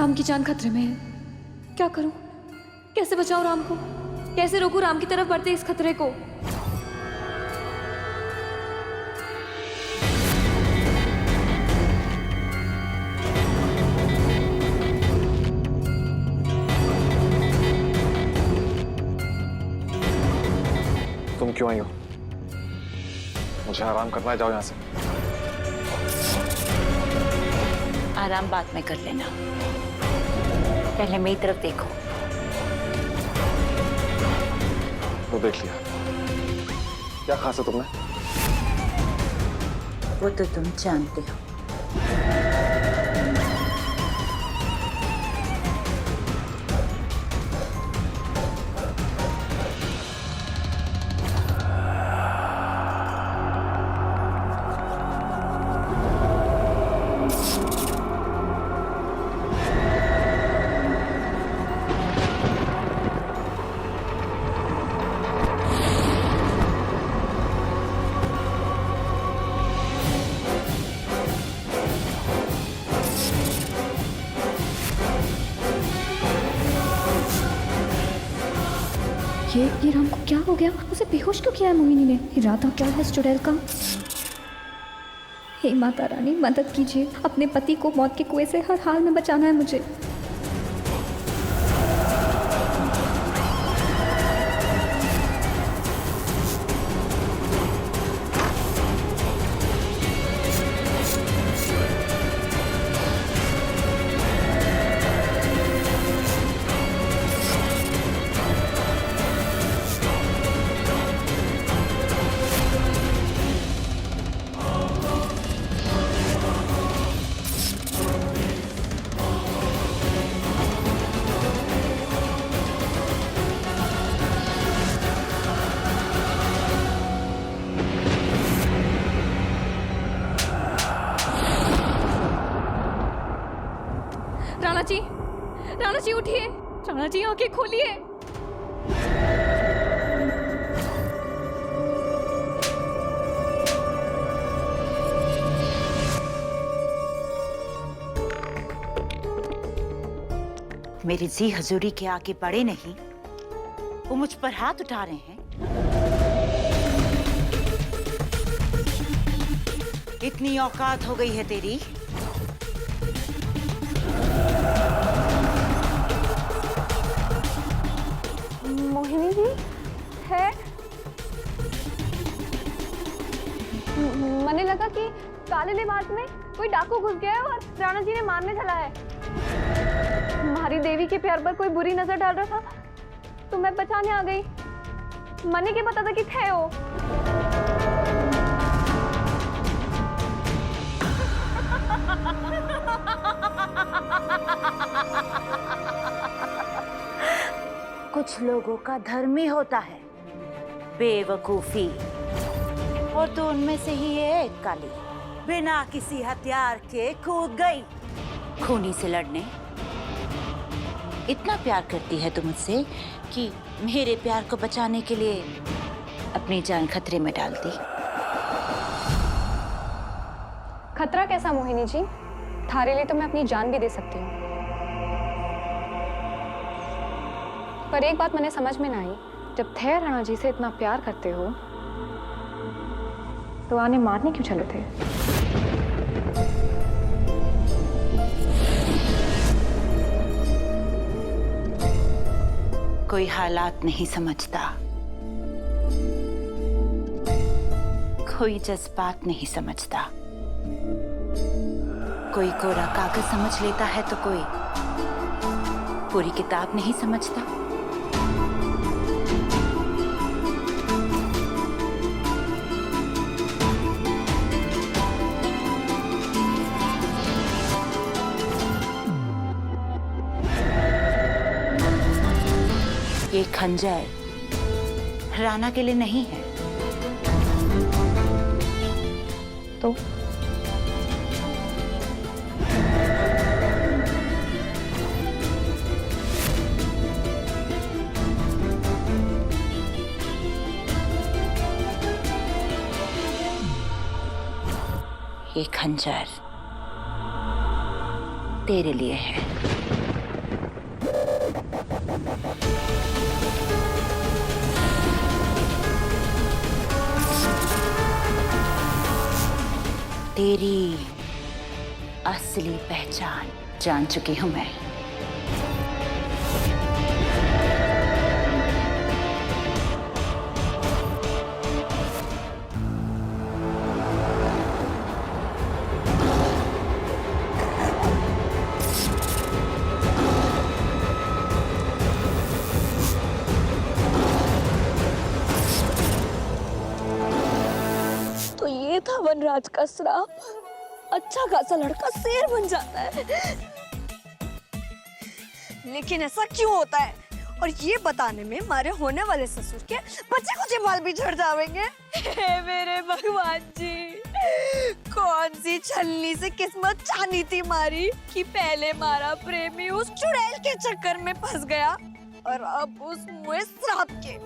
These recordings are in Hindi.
राम की जान खतरे में है। क्या करूं? कैसे बचाऊं राम को? कैसे रोकूं राम की तरफ बढ़ते इस खतरे को? तुम क्यों आई हो? मुझे आराम करना है, जाओ यहां से। आराम बाद में कर लेना, पहले मेरी तरफ देखो। वो देख लिया। क्या खास है तुमने? वो तो तुम जानते हो। ये राम को क्या हो गया? उसे बेहोश क्यों किया है मोहिनी ने? इरादा क्या है इस चुड़ैल का? हे माता रानी, मदद कीजिए। अपने पति को मौत के कुएं से हर हाल में बचाना है मुझे। राणा जी उठिए। राणा जी आंखें खोलिए। मेरी जी हजूरी के आगे बढ़े नहीं, वो मुझ पर हाथ उठा रहे हैं। इतनी औकात हो गई है तेरी? मोहिनी जी है? मैंने लगा कि काले लिबास में कोई डाकू घुस गया है और राणा जी ने मारने चला है। हमारी देवी के प्यार पर कोई बुरी नजर डाल रहा था तो मैं बचाने आ गई। मने के पता था कि थे हो। कुछ लोगों का धर्म ही होता है बेवकूफी, और तो उनमें से ही एक काली बिना किसी हथियार के कूद गई खूनी से लड़ने। इतना प्यार करती है तू मुझसे कि मेरे प्यार को बचाने के लिए अपनी जान खतरे में डाल दी। खतरा कैसा मोहिनी जी? थारे लिए तो मैं अपनी जान भी दे सकती हूँ। पर एक बात मैंने समझ में ना आई, जब थे राणा जी से इतना प्यार करते हो तो आने मारने क्यों चले थे? कोई हालात नहीं समझता, कोई जज्बात नहीं समझता, कोई कोरा कागज समझ लेता है तो कोई पूरी किताब नहीं समझता। ये खंजर राणा के लिए नहीं है तो ये खंजर तेरे लिए है। तेरी असली पहचान जान चुकी हूं मैं। तो ये था वनराज का श्राप। अच्छा खासा लड़का शेर बन जाता है। लेकिन ऐसा क्यों होता है? और ये बताने में मारे होने वाले ससुर के बच्चे कुछ बाल भी झड़ जाएंगे। हे मेरे भगवान जी, कौन सी छलनी से किस्मत चाहनी थी मारी कि पहले मारा प्रेमी उस चुड़ैल के चक्कर में फंस गया, और अब उस मुँह श्राप के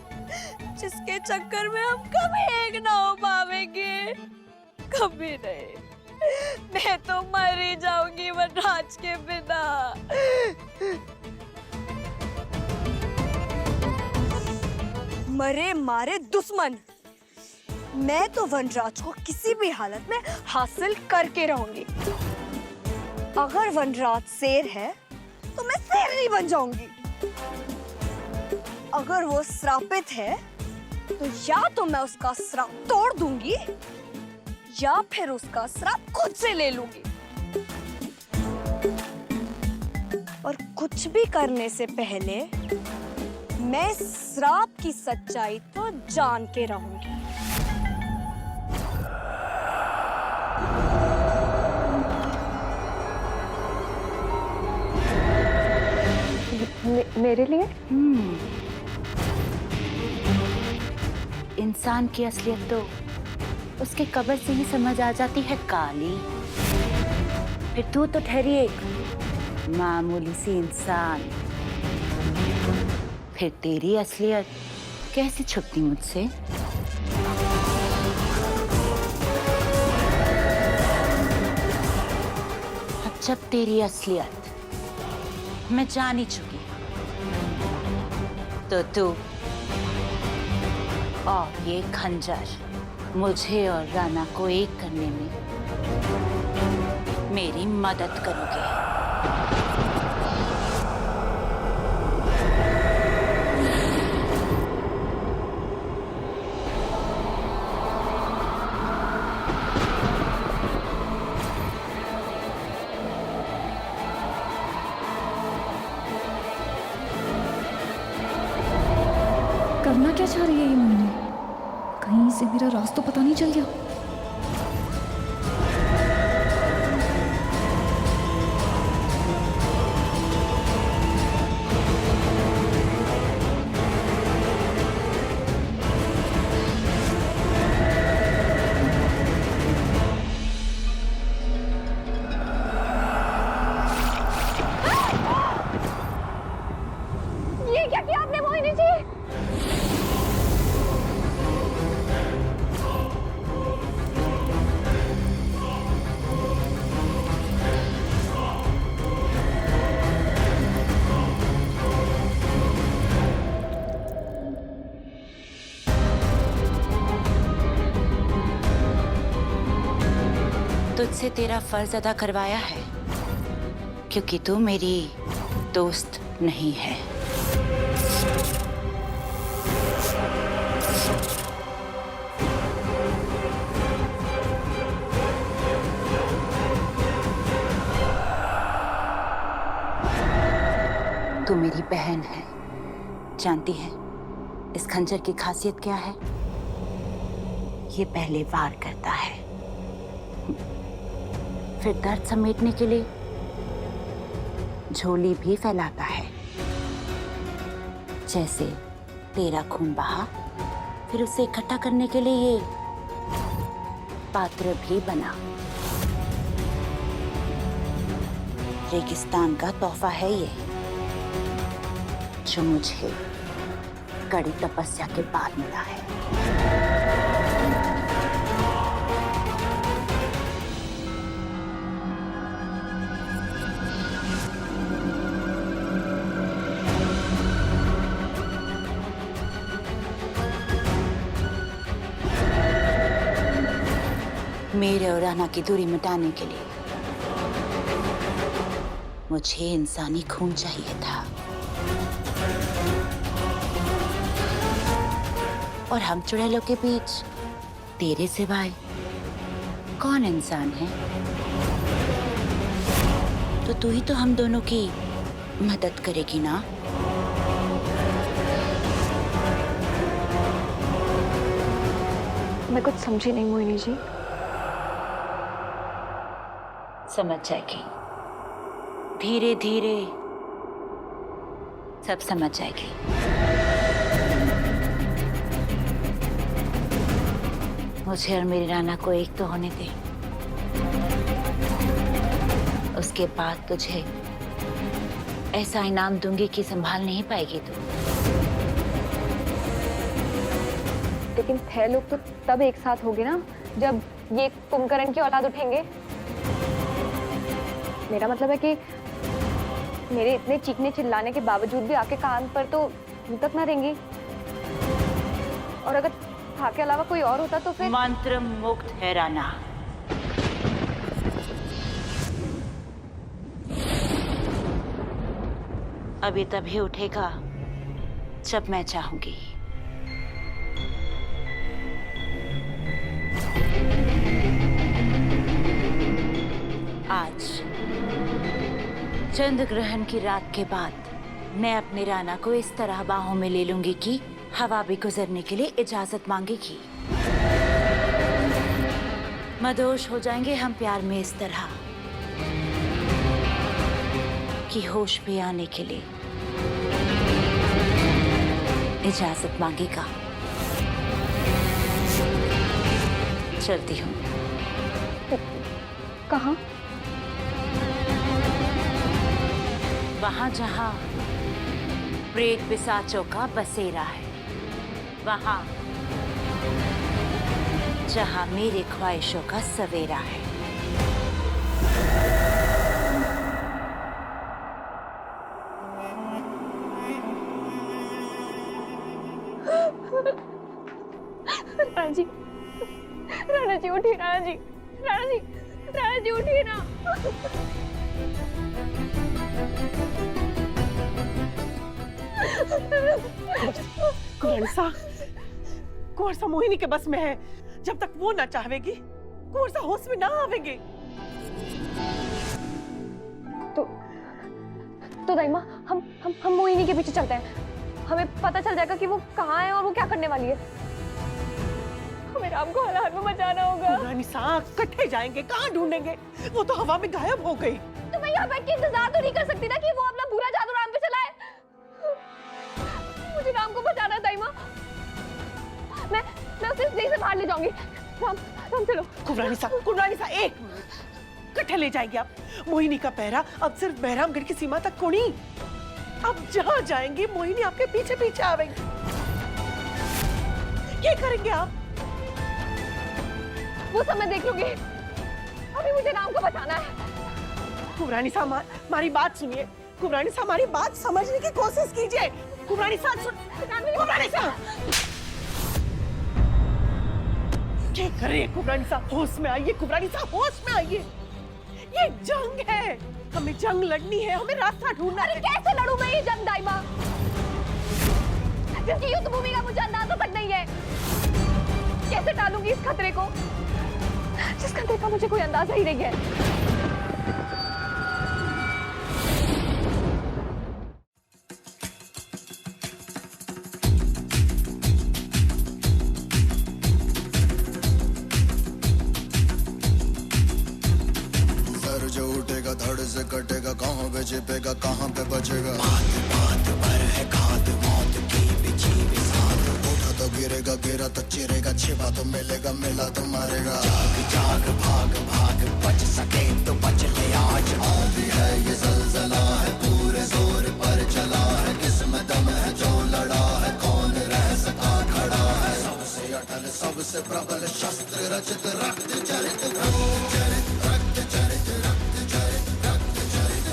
जिसके चक्कर में हम कभी एक ना हो पावेंगे। कभी नहीं। मैं तो मर ही जाऊंगी वनराज के बिना। मरे मारे दुश्मन, मैं तो वनराज को किसी भी हालत में हासिल करके रहूंगी। अगर वनराज शेर है तो मैं शेरनी बन जाऊंगी। अगर वो श्रापित है तो या तो मैं उसका श्राप तोड़ दूंगी या फिर उसका श्राप खुद से ले लूंगी। और कुछ भी करने से पहले मैं श्राप की सच्चाई तो जान के रहूंगी। मेरे लिए? इंसान की असलियत तो उसके कब्र से ही समझ आ जाती है काली। फिर तू तो ठहरी एक मामूली सी इंसान, फिर तेरी असलियत कैसे छुपती मुझसे? अब जब तेरी असलियत मैं जान ही चुकी, तो तू और ये खंजर मुझे और राना को एक करने में मेरी मदद करोगे। करना क्या चाह रही है ये मोहिनी? कहीं से मेरा राज तो पता नहीं चल गया। ये क्या किया आपने मोहिनी जी? तुझसे तेरा फर्ज अदा करवाया है, क्योंकि तू मेरी दोस्त नहीं है। तू मेरी बहन है। जानती है इस खंजर की खासियत क्या है? ये पहले वार करता है, फिर दर्द समेटने के लिए झोली भी फैलाता है। जैसे तेरा खून बहा, फिर उसे इकट्ठा करने के लिए ये पात्र भी बना। रेगिस्तान का तोहफा है ये, जो मुझे कड़ी तपस्या के बाद मिला है। मेरे और राना की दूरी मिटाने के लिए मुझे इंसानी खून चाहिए था, और हम चुड़ैलों के बीच तेरे सिवाय कौन इंसान है? तो तू ही तो हम दोनों की मदद करेगी ना? मैं कुछ समझी नहीं मोहिनी जी। समझ जाएगी, धीरे धीरे सब समझ जाएगी। मुझे और मेरी राना को एक तो होने दे, उसके बाद तुझे ऐसा इनाम दूंगी कि संभाल नहीं पाएगी तू। लेकिन थे लोग तो तब एक साथ होंगे ना जब ये कुंभकर्ण की औलाद उठेंगे। मेरा मतलब है कि मेरे इतने चीखने चिल्लाने के बावजूद भी आके कान पर तो यूं तक ना रहेंगी। और अगर था के अलावा कोई और होता तो फिर मंत्र मुक्त है राना। अभी तभी उठेगा जब मैं चाहूंगी। आज चंद्र ग्रहण की रात के बाद मैं अपनी राना को इस तरह बाहों में ले लूंगी कि हवा भी गुजरने के लिए इजाजत मांगेगी। मदोश हो जाएंगे हम प्यार में इस तरह कि होश पे आने के लिए इजाजत मांगेगा। चलती हूँ। कहाँ? वहां जहां प्रेत पिशाचों का बसेरा है, वहां जहां मेरे ख्वाहिशों का सवेरा है। राणा जी उठिए, राणा जी, राणा जी, राणा जी उठिए ना। कुंवर सा मोहिनी के बस में है। जब तक वो ना चाहेगी कुंवर सा होश में ना आवेंगे। तो दाइमा हम मोहिनी के पीछे चलते हैं। हमें पता चल जाएगा कि वो कहाँ है और वो क्या करने वाली है। हमें राम को हर हाल में बचाना होगा। रानी साहब कट्ठे जाएंगे, कहाँ ढूंढेंगे? वो तो हवा में गायब हो गई। तो मैं यहाँ बैठ के इंतजार तो नहीं कर सकती ना कि वो अपना बुरा जादू राम पे चलाए। मुझे राम को बचाना दाइमा। मैं उसे इस देश से बाहर ले जाऊंगी। राम चलो। कुंवरानी साहब एक मिनट। कट्ठे ले जाएंगे आप। मोहिनी का पहरा अब सिर्फ बहरामगढ़ की सीमा तक कोनी। अब जहाँ जाएंगे मोहिनी आपके पीछे पीछे आवेंगी। क्या करेंगे आप? वो सब मैं देख लूंगी। अभी मुझे राम को बचाना है। कुंवरानी साहब हमारी बात सुनिए। कुंवरानी साहब हमारी बात समझने की कोशिश कीजिए। कुंवरानी साहब कुंवरानी साहब क्या कर रहे हैं? कुंवरानी साहब होश में आइए। कुंवरानी साहब होश में आइए। ये जंग है, हमें जंग लड़नी है, हमें रास्ता ढूंढना है। कैसे लड़ूं मैं ये जंग दाइमा, जिसकी युद्ध भूमि का मुझे अंदाजा तक नहीं है? कैसे टालूंगी इस खतरे को जिस खतरे का मुझे कोई अंदाजा ही नहीं है? जो उठेगा धड़ से कटेगा, कहाँ पे छिपेगा कहाँ पे बचेगा। बात बात पर है खाद मौत की बिछी बिसात। उठा तो गिरेगा, गिरा तो चिरेगा, छिपा तो मिलेगा, मिला तो मारेगा। जाग जाग भाग भाग, बच सके तो बच ले आज। आंधी है ये ज़लज़ला है, पूरे जोर पर चला है। किसमें दम है जो लड़ा है, कौन रह सका खड़ा है। सबसे अटल सबसे प्रबल शस्त्र रचित, रक्त चरित रक्त चरित रक्त चरित रक्त चरित रक्त चरित।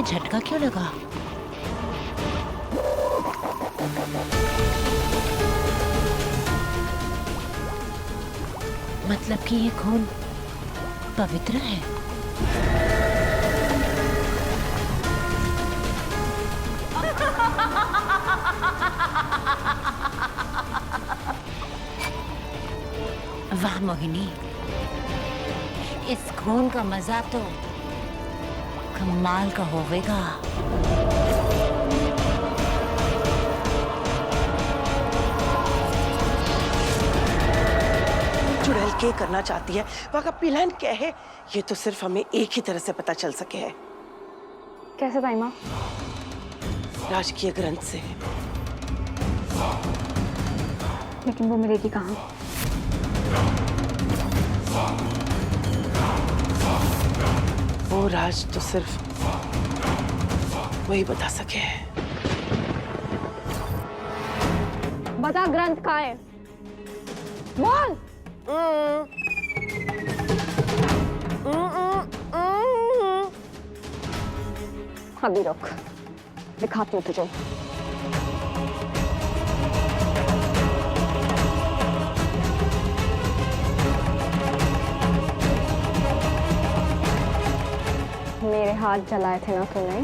ये झटका क्यों लगा? मतलब कि ये खून पवित्र है। वाह मोहिनी, इस खून का मजा तो कमाल का होवेगा। चुड़ैल क्या करना चाहती है, वहाँ का प्लान क्या है, ये तो सिर्फ हमें एक ही तरह से पता चल सके है। कैसे ताई माँ? राजकीय ग्रंथ से। लेकिन वो मिलेगी कहाँ? वो राज तो सिर्फ वही बता सके है। बता ग्रंथ कहाँ है? बोल। अभी रुक, दिखाती हूँ तुझे। मेरे हाथ जलाए थे ना तूने?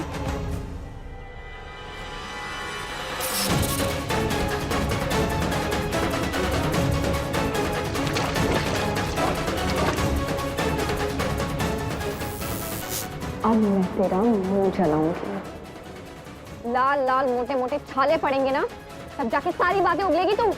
अब मैं तेरा मुंह जलाऊंगी। लाल लाल मोटे मोटे छाले पड़ेंगे ना, तब जाके सारी बातें उगलेगी तू।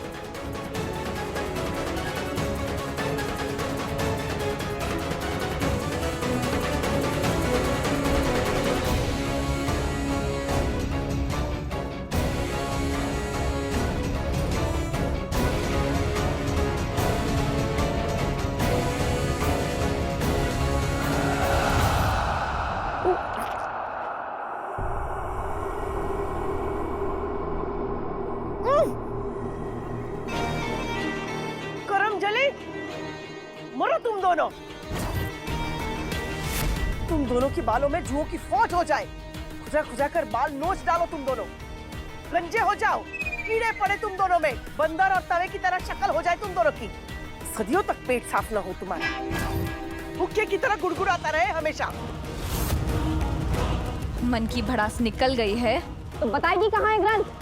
करम जले, मरो तुम दोनों। तुम दोनों की बालों में जुओं की फौज हो जाए। खुजा खुजा कर बाल नोच डालो तुम दोनों। गंजे हो जाओ, कीड़े पड़े तुम दोनों में, बंदर और तवे की तरह शक्ल हो जाए तुम दोनों की। सदियों तक पेट साफ ना हो तुम्हारा, भुक्के की तरह गुड़गुड़ाता रहे हमेशा। मन की भड़ास निकल गई है तो बताएगी कहाँ है ग्रंथ?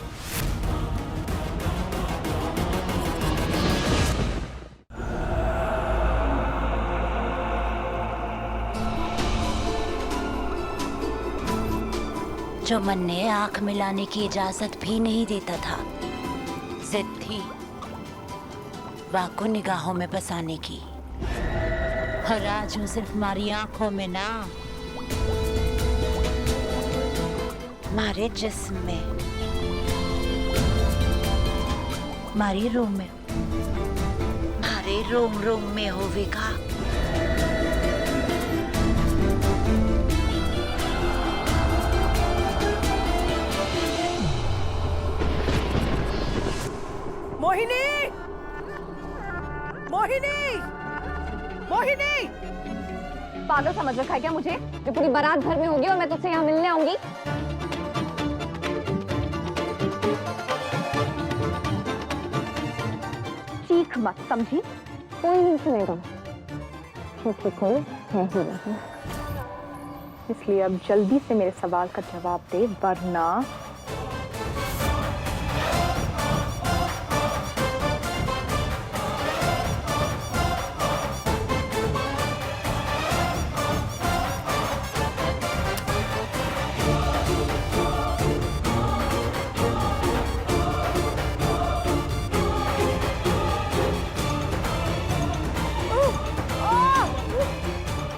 जो मन ने आंख मिलाने की इजाजत भी नहीं देता था, जिद थी वाह को निगाहों में बसाने की। और आज हूँ सिर्फ हमारी आंखों में ना, हमारे जिस्म में, हमारी रूह में, हमारे रोम रोम में होवेगा। मोहिनी, मोहिनी, मोहिनी! पागल समझ रखा है क्या मुझे, जो पूरी बारात घर में होगी और मैं तुझसे यहाँ मिलने आऊंगी? चीख मत, समझी? कोई नहीं सुनेगा, क्योंकि कोई है ही नहीं। इसलिए अब जल्दी से मेरे सवाल का जवाब दे, वरना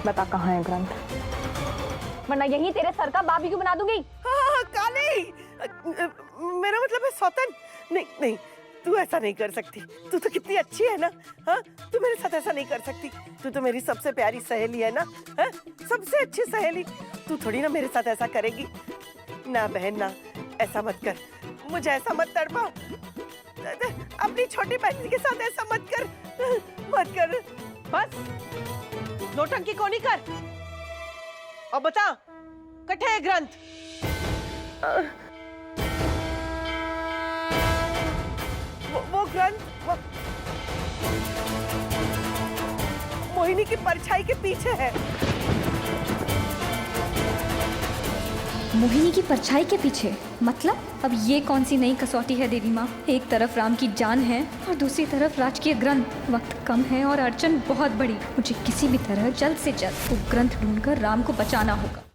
बता कहाँ है ग्रंथ, वरना यही तेरे सर का बाबी क्यों बना दूंगी। हाँ, काली, मेरा मतलब है सौतन। नहीं नहीं, तू ऐसा नहीं कर सकती। तू तो कितनी अच्छी है ना। हाँ, तू मेरे साथ ऐसा नहीं कर सकती। तू तो मेरी सबसे प्यारी सहेली है ना। हाँ, सबसे अच्छी सहेली। तू थोड़ी ना मेरे साथ ऐसा करेगी। ना बहन ना, ऐसा मत कर, मुझे ऐसा मत तड़पा। अपनी छोटी बहन के साथ ऐसा मत कर, मत कर। बस नौटंकी को नहीं कर। अब बता, कठे ग्रंथ। वो ग्रंथ मोहिनी की परछाई के पीछे है। मोहिनी की परछाई के पीछे? मतलब अब ये कौन सी नई कसौटी है देवी माँ? एक तरफ राम की जान है और दूसरी तरफ राजकीय ग्रंथ। वक्त कम है और अड़चन बहुत बड़ी। मुझे किसी भी तरह जल्द से जल्द वो ग्रंथ ढूंढकर राम को बचाना होगा।